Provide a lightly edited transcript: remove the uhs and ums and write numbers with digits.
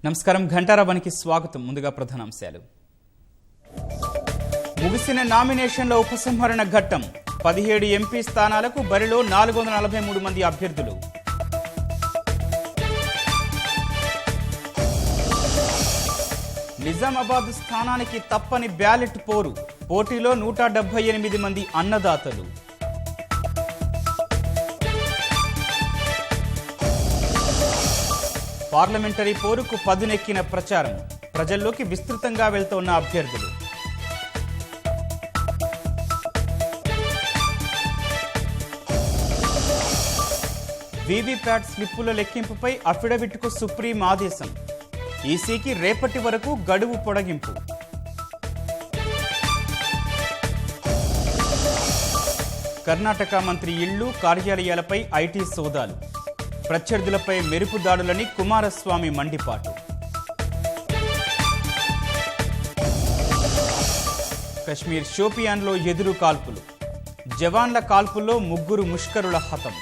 నమస్కారం ఘంటారాబానికి స్వాగతం. ముందుగా ప్రధానాంశాలు. ముగిసిన నామినేషన్ల ఉపసంహరణ ఘట్టం. 17 ఎంపీ స్థానాలకు బరిలో 443 మంది అభ్యర్థులు. నిజామాబాద్ స్థానానికి తప్పని బ్యాలెట్ పోరు. పోటీలో 178 మంది అన్నదాతలు. పార్లమెంటరీ పోరుకు పదునెక్కిన ప్రచారం. ప్రజల్లోకి విస్తృతంగా వెళ్తోన్న అభ్యర్థులు. వీవీప్యాట్ స్లిప్పుల లెక్కింపుపై అఫిడవిట్కు సుప్రీం ఆదేశం. ఈసీకి రేపటి వరకు గడువు పొడిగింపు. కర్ణాటక మంత్రి ఇళ్లు, కార్యాలయాలపై ఐటీ సోదాలు. ప్రత్యర్థులపై మెరుపు దాడులని కుమారస్వామి మండిపాటు. కశ్మీర్ షోపియాన్లో ఎదురు కాల్పులు. జవాన్ల కాల్పుల్లో 3 ముష్కరుల హతం.